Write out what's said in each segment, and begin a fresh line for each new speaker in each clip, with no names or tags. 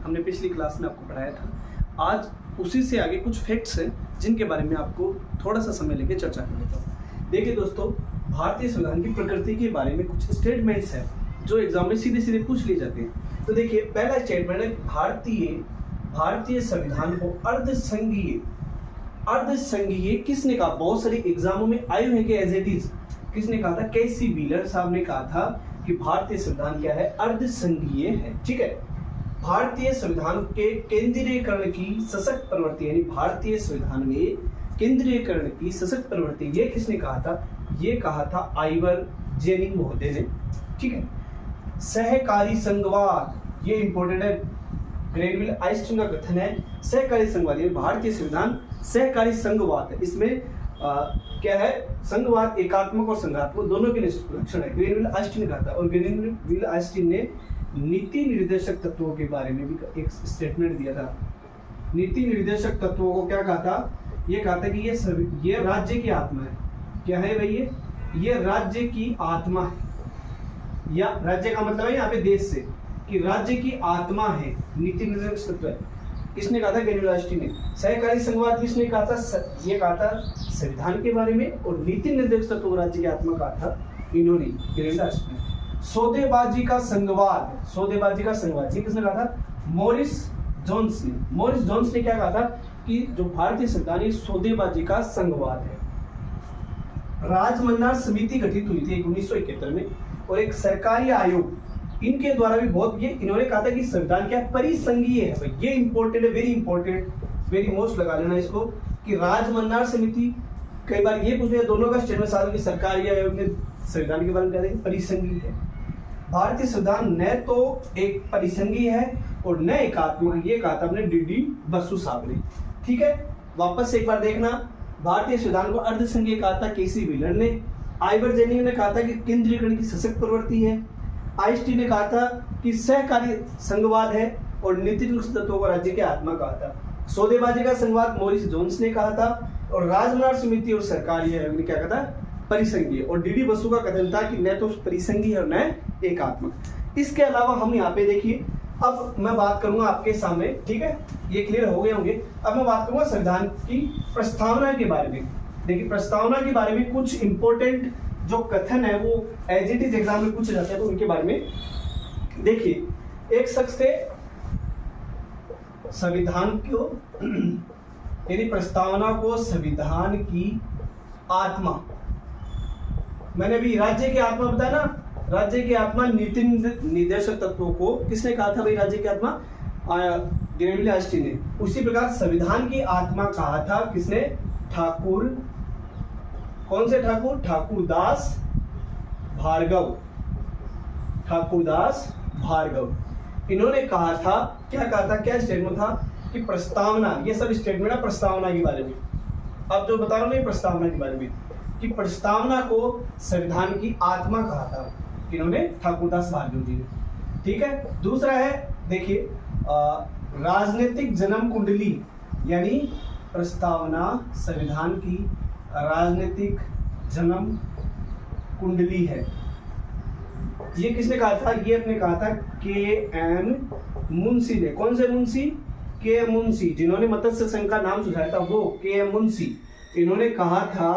हमने पिछली क्लास में आपको पढ़ाया था। आज उसी से आगे कुछ फैक्ट्स हैं जिनके बारे में आपको थोड़ा सा समय लेके चर्चा कर लेता हूँ। देखिए दोस्तों, भारतीय संविधान की प्रकृति के बारे में कुछ स्टेटमेंट्स हैं जो एग्जाम में सीधे सीधे पूछ लिए जाते हैं। तो देखिए, पहला स्टेटमेंट है भारतीय संविधान को अर्धसंघीय किसने कहा? बहुत सारे एग्जामों में आए हुए कि एज इट इज किसने कहा था? केसी व्हीलर साहब ने कहा था कि भारतीय संविधान क्या है? अर्धसंघीय है। ठीक है। भारतीय संविधान के केंद्रीयकरण की सशक्त प्रवृत्ति, यानी भारतीय संविधान में केंद्रीयकरण की सशक्त प्रवृत्ति, ये किसने कहा था? ये कहा था आइवर जेनिंग महोदय ने। ठीक है। सहकारी संघवाद, ये इंपॉर्टेंट है, ग्रेनविल आइस्टीन का कथन है। सहकारी संघवाद, ये भारतीय संविधान सहकारी संघवाद है। इसमें क्या है? संघवाद एकात्मक और संघात्मक दोनों के लक्षण है, ग्रेनविल आइस्टीन ने कहा था। और ग्रेनविल आइस्टीन ने नीति निर्देशक तत्वों के बारे में भी एक स्टेटमेंट दिया था। नीति निर्देशक तत्वों को क्या कहा था? ये कहा था कि ये राज्य की आत्मा है। क्या है भाई? ये राज्य की आत्मा है, या राज्य का मतलब है यहाँ पे देश से, कि राज्य की आत्मा है, नीति निर्देशक तत्व है। किसने कहा था? ग्रेनविल आइस्टीन ने। सहकारी संघवाद किसने कहा था? ये कहा था संविधान के बारे में। और नीति निर्देशक तत्व को राज्य की आत्मा कहा था इन्होंने, ग्रेनविल आइस्टीन ने। सौदेबाजी का संघवाद ये किसने कहा था? मॉरिस जोन्स ने क्या कहा था? कि जो भारतीय संविधान है सौदेबाजी का संघवाद है। राजमन्नार समिति गठित हुई थी 1971 में, और एक सरकारी आयोग इनके द्वारा भी बहुत, ये इन्होंने कहा था कि संविधान क्या परिसंघीय है। भाई ये इंपॉर्टेंट है, वेरी इंपॉर्टेंट, वेरी मोस्ट लगा लेना इसको, कि राजमन्नार समिति, कई बार ये पूछ लिया दोनों का स्टेटमेंट साथ में, सरकारी आयोग ने संविधान के बारे में कहा था परिसंघीय है। भारतीय संविधान न तो एक परिसंघीय है और न एकात्मक, ये कहा था अपने डी बसु साहब ने। ठीक है। वापस से एक बार देखना, भारतीय संविधान को अर्धसंघीय कहा था केसी व्हीलर ने। आइवर जेनिंग ने कहा था कि केंद्रीयकरण की सशक्त प्रवृत्ति है। आइस्टीन ने कहा था कि सहकारी संघवाद है, और नीति निर्देशक तत्वों को राज्य की आत्मा कहा था। सौदेबाजी का संघवाद मॉरिस जोन्स ने कहा था, और राजमन्नार समिति और सरकारी आयोग ने क्या कहा था? परिसंघीय। और डी बसु का कथन था कि न तो परिसंघीय और न एकात्मक। इसके अलावा हम यहाँ पे देखिए, अब मैं बात करूंगा आपके सामने, ठीक है, ये क्लियर हो गए होंगे। अब मैं बात करूंगा संविधान की प्रस्तावना के बारे में। देखिए, प्रस्तावना के बारे में कुछ इंपॉर्टेंट जो कथन है वो एज इट इज एग्जाम में पूछे जाते हैं, तो उनके बारे में देखिए। एक शख्स थे संविधान को, यदि प्रस्तावना को संविधान की आत्मा, मैंने अभी राज्य की आत्मा बताया ना, राज्य की आत्मा नीति निर्देशक तत्वों को किसने कहा था? भाई राज्य की आत्मा ग्रेनविल आइस्टीन ने। उसी प्रकार संविधान की आत्मा कहा था किसने? ठाकुर, कौन से ठाकुर? ठाकुरदास भार्गव। इन्होंने कहा था, क्या कहा था? क्या स्टेटमेंट था? कि प्रस्तावना, ये सब स्टेटमेंट है प्रस्तावना के बारे में। अब जो बता रहा हूं प्रस्तावना के बारे में, कि प्रस्तावना को संविधान की आत्मा कहा था किन्होंने? ठाकुरदास भार्गव जी ने। ठीक है। दूसरा है, देखिए, राजनीतिक जन्म कुंडली, यानी प्रस्तावना संविधान की राजनीतिक जन्म कुंडली है। ये किसने कहा था? ये अपने कहा था के.एम. मुंशी ने। कौन से मुंशी? के.एम. मुंशी, जिन्होंने मत्स्य संघ का नाम सुझाया था, वो के.एम. मुंशी। इन्होंने कहा था,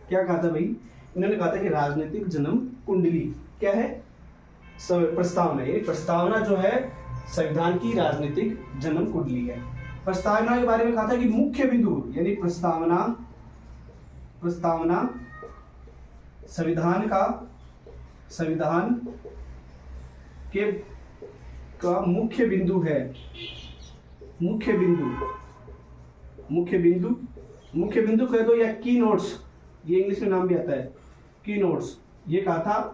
क्या कहा था भाई? इन्होंने कहा था कि राजनीतिक जन्म कुंडली क्या है? प्रस्तावना। ये प्रस्तावना जो है संविधान की राजनीतिक जन्म कुंडली है। प्रस्तावना के बारे में कहा था कि मुख्य बिंदु, यानी प्रस्तावना संविधान का मुख्य बिंदु है। मुख्य बिंदु कह दो, या की नोट्स, ये इंग्लिश में नाम भी आता है, की नोट्स। ये कहा था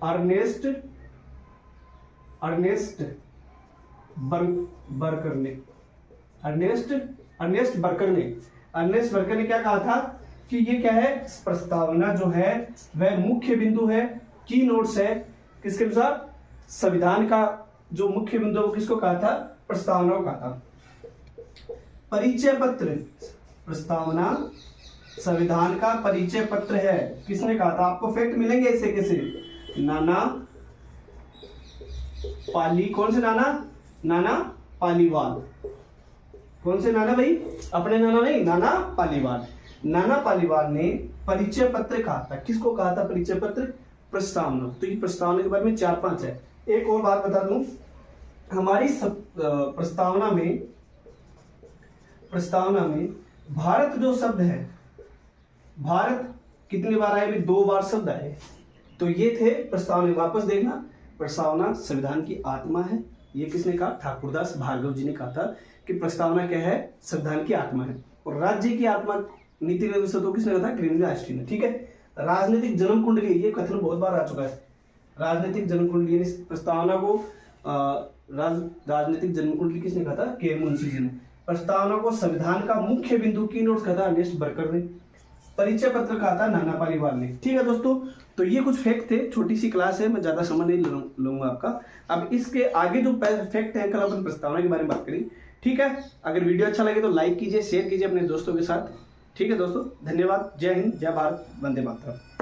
अर्नेस्ट बर्कर ने क्या कहा था? कि ये क्या है? प्रस्तावना जो है वह मुख्य बिंदु है, की नोट्स है। किसके अनुसार? संविधान का जो मुख्य बिंदु है वो किसको कहा था? प्रस्तावना को कहा था। परिचय पत्र, प्रस्तावना संविधान का परिचय पत्र है। किसने कहा था? आपको फैक्ट मिलेंगे इससे कैसे? नाना पाली, कौन से नाना? नाना पालीवाल। कौन से नाना भाई? अपने नाना नहीं, नाना पालीवाल। नाना पालीवाल ने परिचय पत्र कहा था। किसको कहा था परिचय पत्र? प्रस्तावना। तो ये प्रस्तावना के बारे में 4-5 है। एक और बात बता दूं, हमारी प्रस्तावना में भारत जो शब्द है, भारत कितनी बार आए? 2 बार शब्द आए। तो ये थे प्रस्तावना। वापस देखना, प्रस्तावना संविधान की आत्मा है। ये किसने कहा? ठाकुरदास भार्गव जी ने कहा था कि प्रस्तावना क्या है? संविधान की आत्मा है। और राज्य की आत्मा नीति तो किसने कहा था? ग्रीन आइंस्टीन ने। ठीक है। राजनीतिक जन्म कुंडली, ये कथन बहुत बार आ चुका है। राजनीतिक जन्म कुंडली प्रस्तावना को राजनीतिक जन्म कुंडली किसने कहा था? के मुंशी जी ने। प्रस्तावना को संविधान का मुख्य बिंदु की नोट कहा था अर्नेस्ट बर्कर ने। परिचय पत्र कहा था नाना पालीवाल ने। ठीक है दोस्तों, तो ये कुछ फैक्ट थे। छोटी सी क्लास है, मैं ज्यादा समय नहीं लूंगा आपका। अब इसके आगे जो फैक्ट है, कल अपन प्रस्तावना के बारे में बात करें। ठीक है। अगर वीडियो अच्छा लगे तो लाइक कीजिए, शेयर कीजिए अपने दोस्तों के साथ। ठीक है दोस्तों, धन्यवाद। जय हिंद, जय भारत, वंदे मातरम।